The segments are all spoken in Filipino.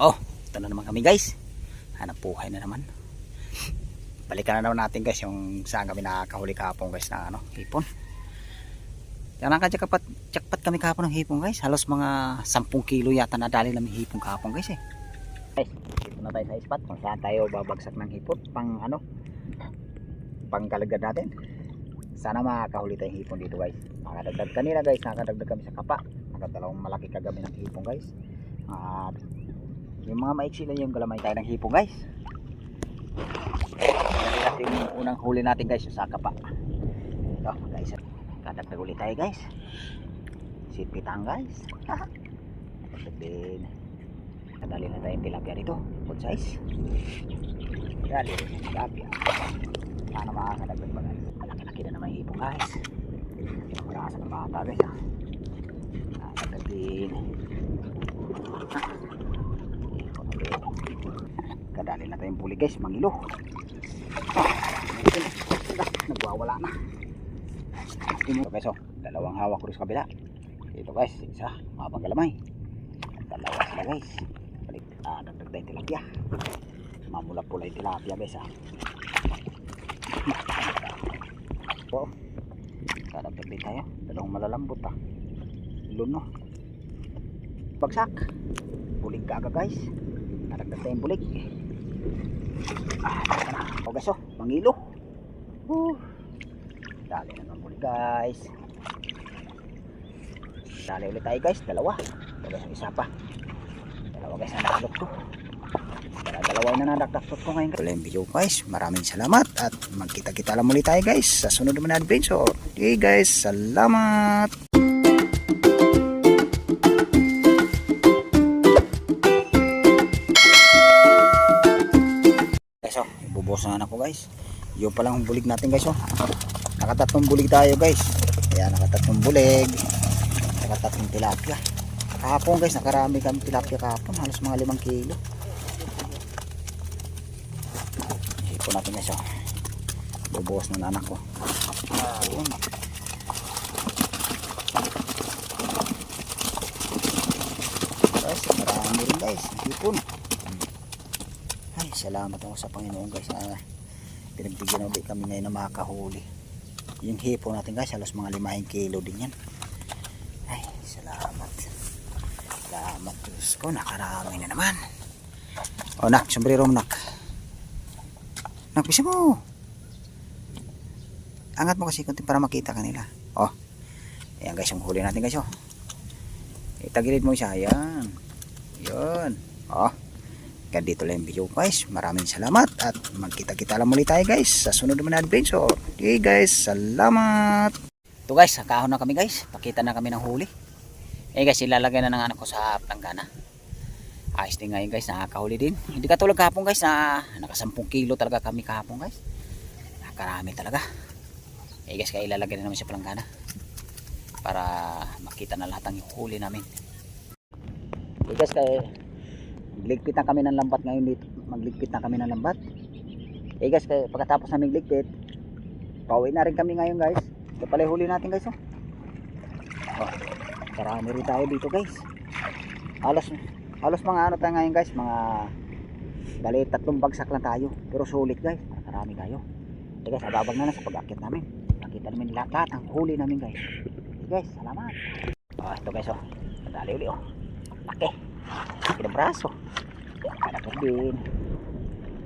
Oh, ito na naman kami guys. Hanap buhay na naman. Balikan na naman natin guys yung saan kami nakakahuli kahapon guys na hipon. Yan nakakajagpat kami kahapon ng hipon guys. Halos mga 10 kilo yata nadali namin hipon kahapon guys Guys, dito na tayo sa spot kung saan tayo babagsak ng hipon pang kalagad natin. Sana makakahuli tayong hipon dito guys. Nakadagdag kanina guys, nakadagdag kami sa kapa. Nakadalawang malaki kagami ng hipon guys. At yung mga maiksi lang yung galamay tayo ng hipon guys. Kasi yung unang huli natin guys yung sa kapa. Ito guys, kadagdag ulit tayo guys. Sipitang guys. Kadagdag din. Kadali na tayong tilapia dito. Good size. Dali rin yung tilapia. Sana makakadagdag ba guys. Malaki-laki na naman yung hipon guys. Marasa ng bata guys ha. Kadagdag din. Kadali na tayong puli guys, mangilo. Nagwawala na. Ito guys, dalawang hawak ko sa kabila. Ito guys, isa, mabang galamay. Dalawa sila guys. Balik, dagdag tayong tilapia. Mamula-pula yung tilapia guys Oh, kadagdag din tayo. Dalawang malalambot Luno. Bagsak. Bulig kaga guys. Nadagdag tayong bulig. O guys mangilo. Dali na ng bulig guys. Dali ulit tayo guys, dalawa. Guys, isa pa. Dalawa guys ang nakadok ko. Dalawa na nadagdag ko ngayon guys. Tuloy video guys. Maraming salamat at magkita-kita lang ulit tayo guys sa sunod naman na adventure. Okay guys, salamat. Ibubuhos na ako guys. Yung palang bulig natin guys Nakatatlong bulig tayo guys. Ayan, nakatatlong bulig. Nakatatlong tilapia. Kahapon guys, nakarami kami tilapia kahapon. Halos mga 5 kilo. Ipon natin guys Bubuhos na anak ko. Ayun. Guys, marami rin guys. Ipon. Ay, salamat ako sa Panginoon guys na pinagbigyan ulit kami ngayon na makakahuli. Yung hipon natin guys, halos mga 5 kilo din yan. Ay, salamat. Salamat Diyos ko, nakarami na naman. O nak, sombrero mo nak. Nak, bisa mo. Angat mo kasi kunti para makita kanila. O, ayan guys, yung huli natin guys Itagilid mo siya, ayan. Yun. O. Dito lang yung video guys. Maraming salamat at magkita-kita lang muli tayo guys sa sunod naman na adventure. Okay guys, salamat. Ito guys, kahon na kami guys. Pakita na kami ng huli. Guys, ilalagay na ng anak ko sa planggana. Ayos din ngayon guys, nakakahuli din. Hindi katulad kahapon guys na naka 10 kilo talaga kami kahapon guys. Nakarami talaga. Guys, kaya ilalagay na namin sa planggana para makita na lahat ng huli namin. Guys, kaya magligpit na kami ng lambat ngayon dito. Magligpit na kami ng lambat. Guys, pagkatapos namin ligpit, pauwi na rin kami ngayon guys. Ito pala huli natin guys Karami rin tayo dito guys. Halos mga tayo ngayon guys. Mga bali 3 bagsak lang tayo. Pero sulit guys. Karami tayo. Guys, ababag na sa pag-akit namin. Nakita namin lahat ang huli namin guys. Guys, salamat. Ito guys Madali uli Laki. Braso. Kadagdag din.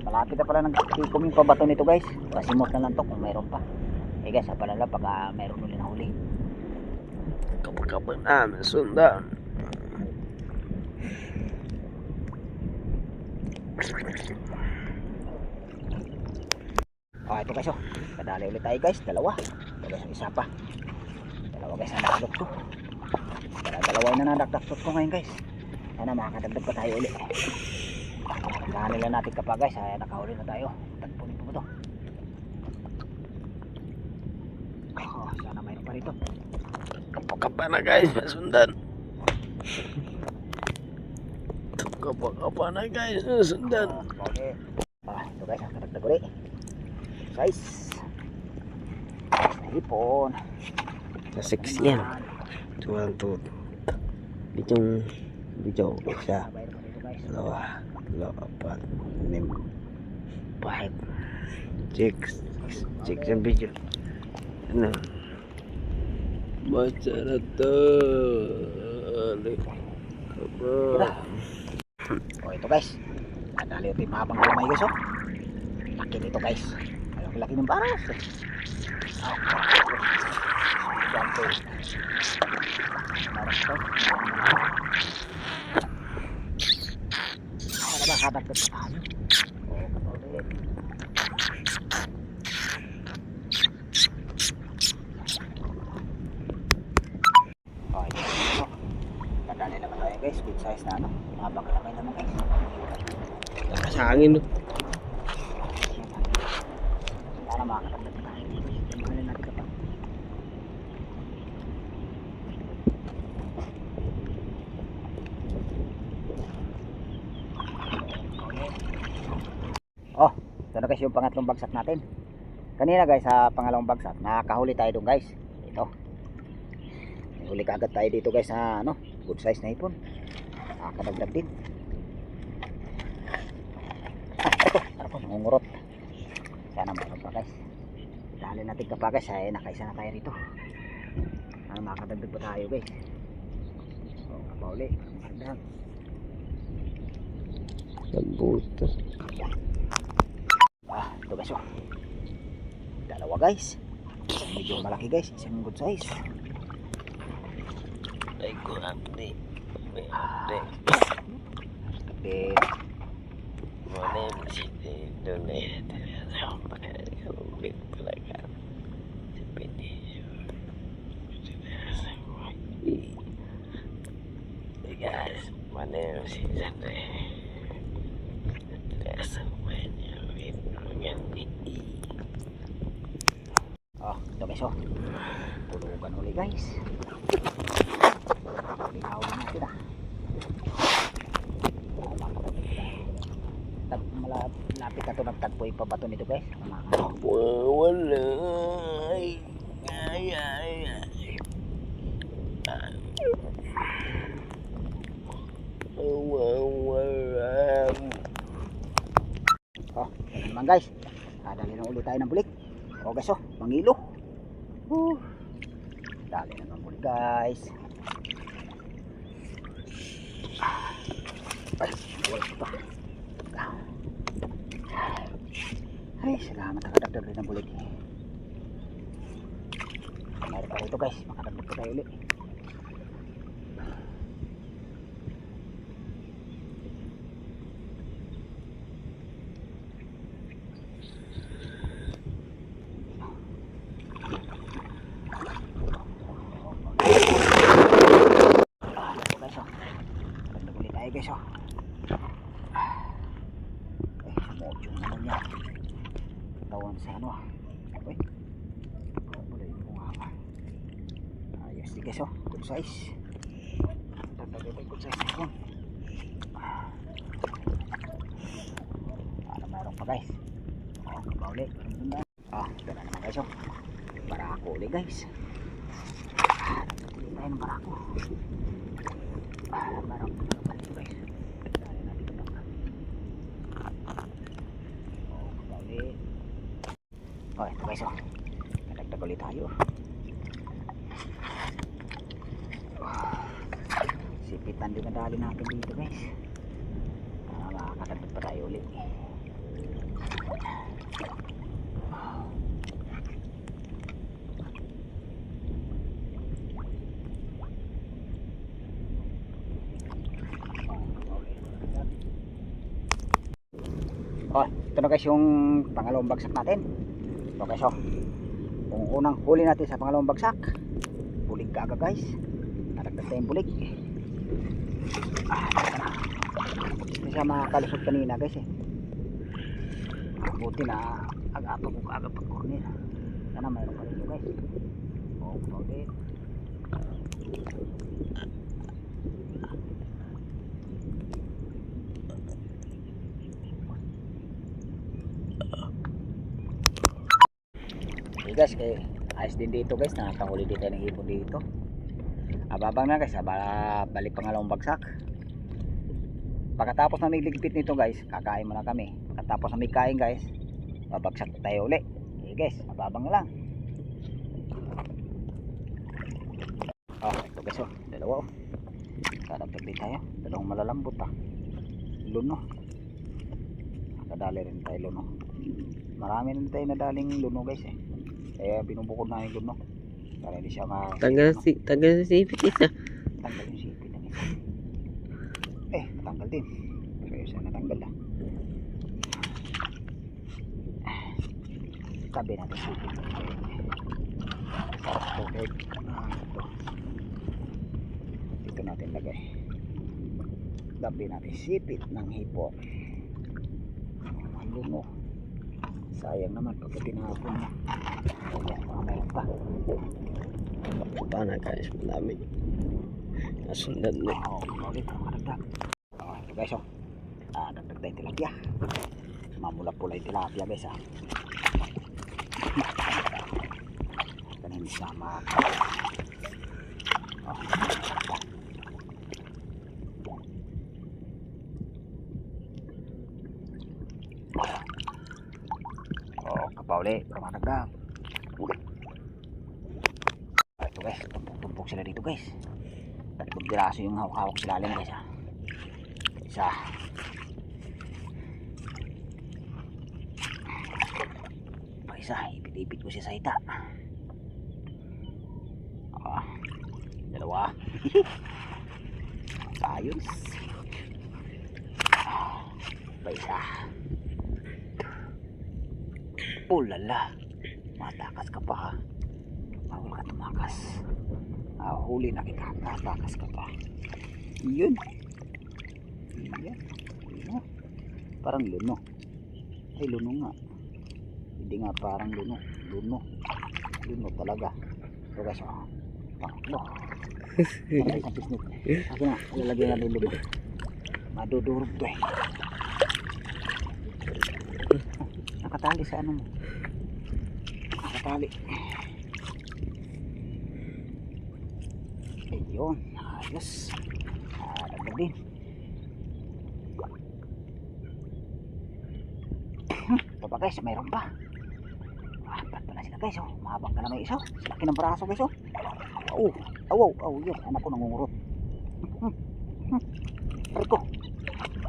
Malapit na pala nagtikom yung pabato nito guys. Pasimot na lang to kung mayroon pa. Guys, palala pag mayroon ulit na huli. Kapag namin sundan. Ito guys Kadali ulit tayo guys. Dalawa. Ito guys, isa pa. Dalawa guys ang nakadok ko. Dalawa na nadagdag ko ngayon guys. Sana makakadagdag pa tayo ulit. Dahil lang natin kapag guys, nakahuli na tayo. Tagpunin po ito. Sana mayroon pa rito. Kapag na guys, masundan. Kapag na guys, masundan. Ito guys, kadagdag ulit. Guys, hipon. Sa 6 yan. 1, 2. Dito isa. guys. Dalawa, apat, lim, pahit, six ang video. Ano? Masarap to. O ito guys. Nadali ito yung mahabang kamay guys oh. Laki nito guys. Laki ng baras eh. Yan to. Baras to. Ano ba kadagdag pa tayo? O kapatid. O ito. Nadali naman tayo guys. Good size na ano. Mahabang kamay naman guys. Sa hangin, no? Para makakatagdag tayo. Tingnan natin kapag. Oh, ito na guys yung pangatlong bagsak natin. Kanina guys sa pangalawang bagsak, nakakahuli tayo doon guys. Ito. Huli kaagad tayo dito guys sa ano, good size na ipon. Nakakadagdag din. Ito nangungurot. Sana mayroon pa guys. Dali natin ka pa guys. Ay nakaisa na tayo rito. Sana makakadagdag pa tayo guys. O kapauli. Magandang. Nagbutas. Ito guys oh. Dalawa guys. Isang medyo malaki guys. Isang good size. Ay ko update. Then Boleh sini donate. Pakai bit pelaga. Seperti guys, mana si Zandre? Semuanya ganti. oh, ito guys oh. Tulugan uli guys. Linawin natin ah. Malapit na ito nagtagpo yung pabato nito guys. Wala. Ay. Oh, yan naman guys. Dali na ulit tayo ng bulik. Oh guys oh, mangilo. Dali na ng bulik guys. Ay, wala pa. Ay, salamat nakadagdag rin ng bulik. Meron pa rito guys, makadagdag pa tayo ulit. Guys oh. Mojo naman yan. Tawan sa ano ah. Uy. Wala yung bunga. Ayos di guys oh. Good size. Tatagay tayo good size na yun. Mayroon pa guys. Oh, kapauli. Ito na naman guys oh. Barako ulit guys. Tuloy tayo ng barako. Meron pa guys. Dali natin ito. Oh, kapauli. Oh, ito guys oh. Nadagdag ulit tayo. Sipitan din ang dali natin dito guys. Makakadagdag pa tayo ulit. Oh, ito na guys yung pangalawang bagsak natin. Ito guys oh. Kung unang huli natin sa pangalawang bagsak, bulig ka agad guys. Nadagdag tayong bulig. Ito na. Hindi siya makakalusot kanina guys eh. Buti na agapag ko agad pag corner. Sana mayroon pa rin guys. Oh, okay. Guys, ayos din dito guys, nakakahuli din tayo ng ibon dito. Ababang na guys, balik pangalawang bagsak. Pagkatapos na ligpit nito guys, kakain muna kami. Pagkatapos na may kain guys, babagsak tayo uli. Okay guys, ababang na lang. Ito guys dalawa Karagdag din tayo, dalawang malalambot luno. Nakadali rin tayo luno. Marami rin tayo nadaling luno guys kaya binubukod na yung luno para hindi siya Tagal sa sipit isa. tanggal yung sipit ng isa. Natanggal din. Pero isa natanggal lang. Tabi natin sipit. Sarap tubig. Ito. Dito natin lagay. Tabi natin sipit ng hipon. Ang luno. Sayang naman pag tinapon mo. Ayan, mayroon pa. Ito na guys, madami. Nasundan na. Ulit ang maragdag. Ito guys dagdag tayo tilapia. Mamula-pula yung tilapia guys Kanin sama. Kapauli, maragdag. Ito guys, tumpok-tumpok sila dito guys. Tatlong piraso yung hawak-hawak sila lalim guys Isa. Isa, ipit-ipit ko siya sa hita. Dalawa. Ayos. Isa. Lala, matakas ka pa ha. Bawal ka tumakas. Huli na kita, tatakas ka pa. Yun. Parang luno. Ay luno nga. Hindi nga parang luno. Luno talaga. So guys pangatlo. Maray sa pisnit. Kasi nga, lalagyan natin luno. Madudurog to Nakatali sa ano mo. Nakatali. Ayun, ayos. Dagdag din. Ito pa guys, mayroon pa. Ba't pala sila guys mahabang ka na may isa. Laki ng braso guys yun, anak ko nangungurot. Rico.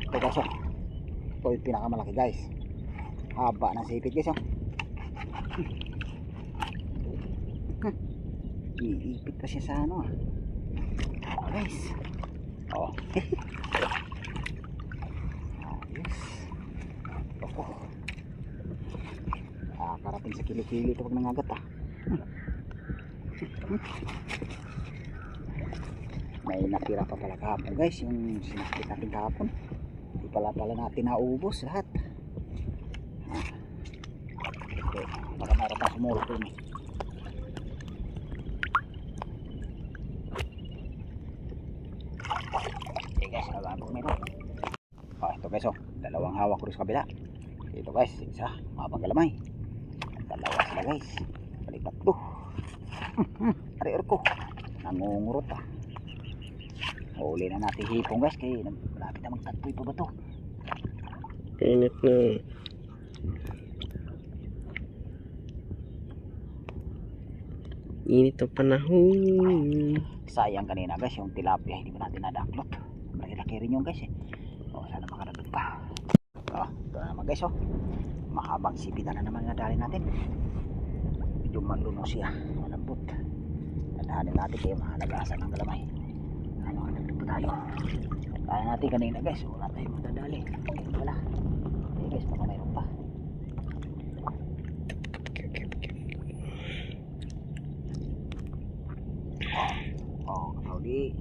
Ito guys ito yung pinakamalaki guys. Haba ng sipit guys iipit pa siya sa ano guys ayos karating sa kilikili ito pag nangagat may natira pa pala kahapon guys yung sinakit natin kahapon hindi pala natin naubos lahat baka mayroon pa sumulot yun guys, nababog meron. Ito guys dalawang hawak ko sa kabila. Ito guys, isa, mabang galamay. Dalawa sila guys. Balik tatlo. Ari ko. Nangungurot Huli na natin hipong guys, kaya malapit na magtatpoy pa ba to? Init na. Init ang panahon. Sayang kanina guys, yung tilapia hindi ba natin nadaklot. Malaki-laki rin yung guys sana makaradag pa. Ito na naman guys mahabang sipitan na naman nadali natin. Medyo maluno siya, malambot. Tandaanin natin kayo mahalagasan ng galamay. Makadagdag pa tayo. Kaya natin kanina guys, wala tayong madadali. Ito pala. Okay guys, baka mayroon pa. Kauli.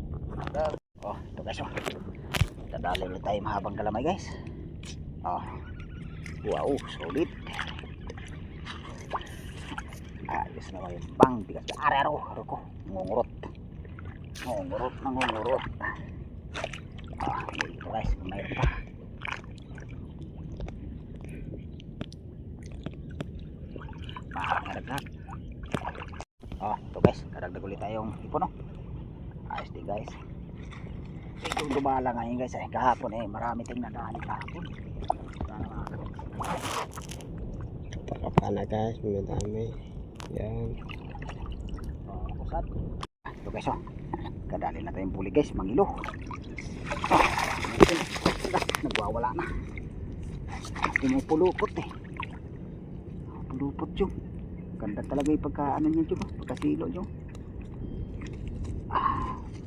Ito guys dadali ulit tayo mahabang galamay guys. Wow, solid. Ayos naman yung bang bigas na araro ko. Ngungurot. Ito guys, mayroon pa. Karagdag. Ito guys, karagdag ulit tayong ipon ayos din guys. Medyo gumala ngayon guys. Kahapon marami tayong nadali kahapon. Sana Pakapana guys, madami. Yan. kusat. Ito guys kadali na tayong puli guys, mangilo. Nagwawala na. Pumupulupot pulupot yung ganda talaga yung pagka ano nyo yung pagkasilo yung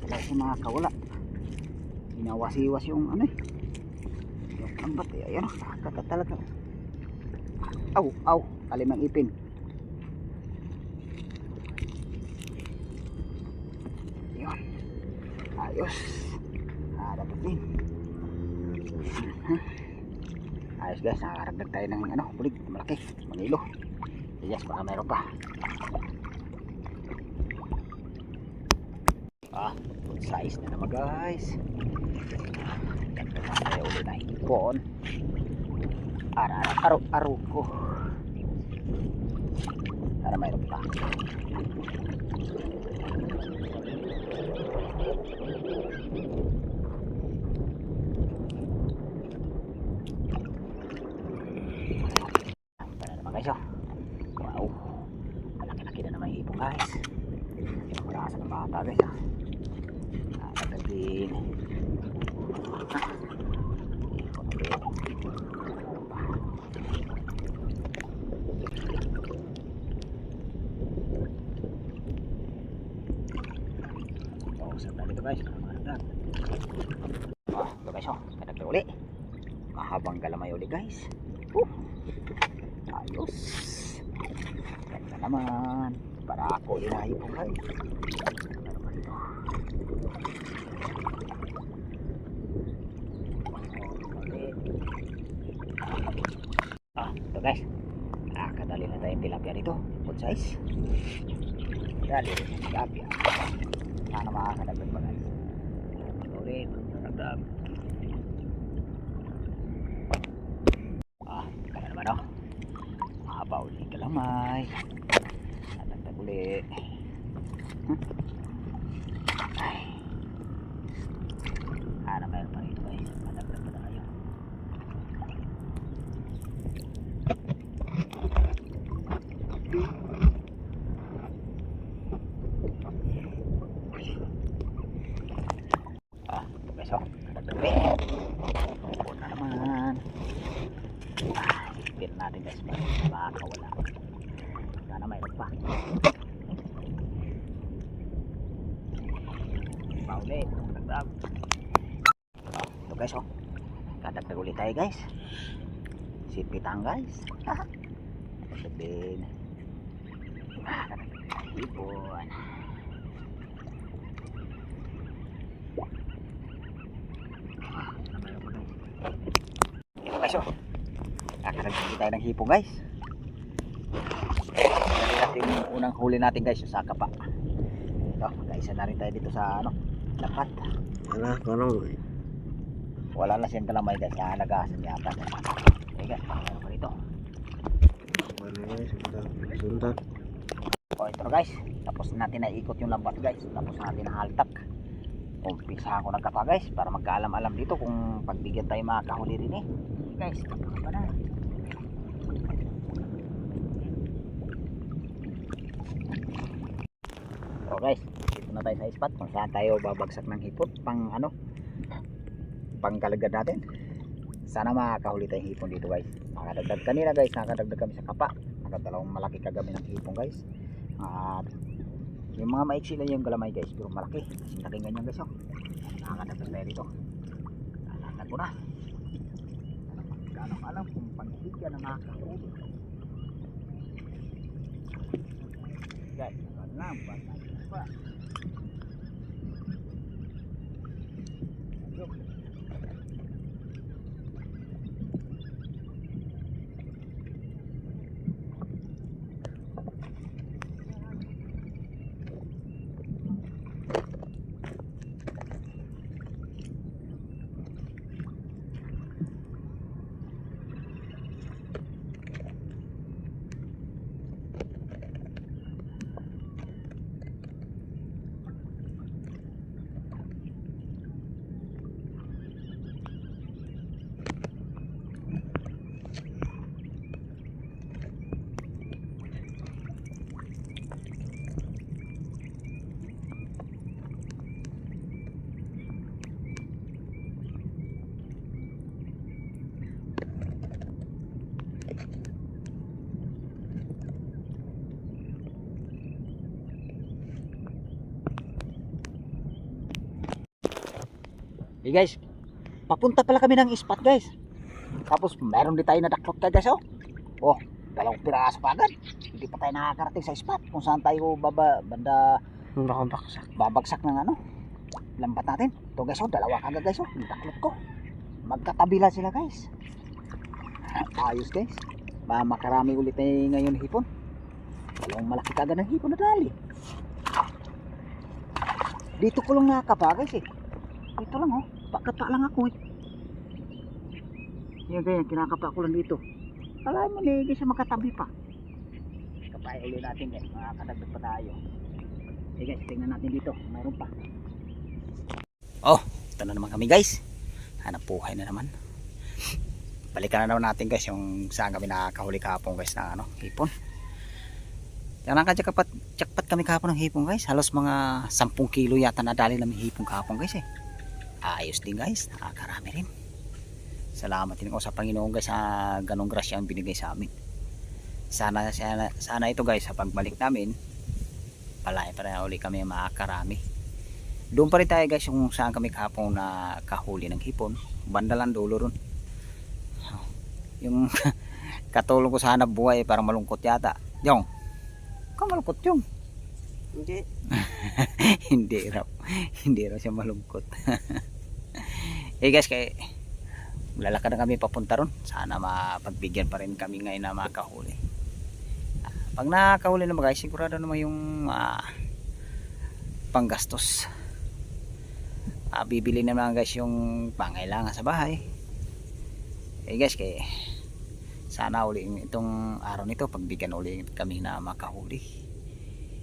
talaga si makakawala. Inawasiwas yung ano yung lambat ayan kata talaga. Aw talim ng ipin. Yun ayos dapat din. Ayos guys, nakakaragdag tayo ng bulig malaki, mangilo. Yes, baka meron pa. Good size na naman guys. Ganda na tayo ulit na hipon. Araw-araw ko. Para meron pa. Guys, wow, malaki-laki na naman yung hipon guys. Marasa ng bata guys nakakagin usap na dito guys. Ito guys kadagdag uli, mahabang galamay uli guys. Ayos, ganda naman para ako inahin po guys. Ito guys, kadali na tayong tilapia dito, good size. Dali rin yung tilapia, sana makakadagdag pa guys. Ulit, kadagdag. Kaya naman mahaba ulit kalamay, nadagdag ulit. Ano meron pa rito guys, nadagdag pa tayo. Ito guys nadagdag ulit. Huwag na naman. Higpin natin guys, makakawala. Sana mayroon pa. Paulit, kadagdag. Ito guys kadagdag ulit tayo guys. Sipitang guys. Kadagdag din. Ipon. Ito guys kakadagdag tayo ng hipon guys. Ito yung unang huli natin guys, yung sa kapa. Ito, magkaisa na rin tayo dito sa lapat. Wala na siyang kalamay guys, nakalagasan niya ata. Okay guys, ano pa rito? Ito na guys, tapos natin na ikot yung lambat guys. Tapos natin na haltak. Umpisa ako ng kapa guys, para magkaalam-alam dito kung pagbigyan tayo makakahuli rin guys, tapos pa na. So guys, dito na tayo sa spot kung saan tayo babagsak ng hipot pang kalagad natin. Sana makakahuli tayong hipon dito guys. Nakadagdag kanina guys, nakadagdag kami sa kapa. Nakadalawang malaki kagabi ng hipon guys. At yung mga maiksi lang yung galamay guys, pero malaki. Sinaging ganyan guys nakakadagdag tayo dito. Nakakadagdag ko na. Kano alam kung pagbigyan na makakahuli guys, nakalampad natin pa. guys, papunta pala kami ng spot guys. Tapos meron din tayo nadaklot guys oh. Oh, 2 piraso pa agad. Hindi pa tayo nakakarating sa spot kung saan tayo banda babagsak ng ano, lambat natin. Ito guys oh, 2 kagad guys oh, nadaklot ko. Magkatabi lang sila guys. Ayos guys. Makarami ulit ngayon hipon. 2 malaki kagad ng hipon na dali. Dito ko lang nakakapa guys eh. Dito lang oh, pakapa lang ako eh. Yan ganyan, kinakapa ko lang dito. Alam mo na guys, makatabi pa. Kapay ulit natin guys, makakadagdag pa tayo. Okay guys, tingnan natin dito, mayroon pa. Oh, ito na naman kami guys. Hanap buhay na naman. Balikan na naman natin guys yung saan kami nakakahuli kahapon guys na ano, hipon. Yan ang jackpot kami kahapon ng hipon guys. Halos mga 10 kilo yata nadali namin hipon kahapon guys eh. Ayos din guys, nakakarami rin. Salamat din ako sa Panginoon guys sa ganong grasya ang binigay sa amin. Sana ito guys sa pagbalik namin palay para uli kami makakarami. Doon pa rin tayo guys yung saan kami kahapon na kahuli ng hipon. Bandalan dulo ron. Yung katulong ko sa hanap buhay parang malungkot yata. Yung malungkot yung. Hindi. Hindi raw siya malungkot. Guys, kay lalakad na kami papunta ron. Sana mapagbigyan pa rin kami ngayon na makahuli. Pag nakahuli naman guys, sigurado naman yung panggastos. Bibili naman guys yung pangailangan sa bahay. Guys, kay sana uli itong araw nito pagbigyan uli kami na makahuli.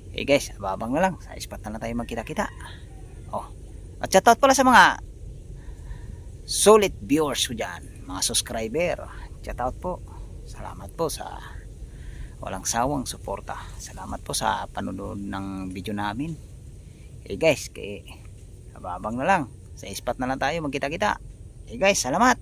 Guys, babang na lang sa spot na lang tayo magkita-kita. Oh, at shoutout pala sa mga solid viewers ko dyan, mga subscriber. Shoutout po, salamat po sa walang sawang suporta. Salamat po sa panonood ng video namin. Guys, babang na lang sa spot na lang tayo magkita-kita. Guys, salamat.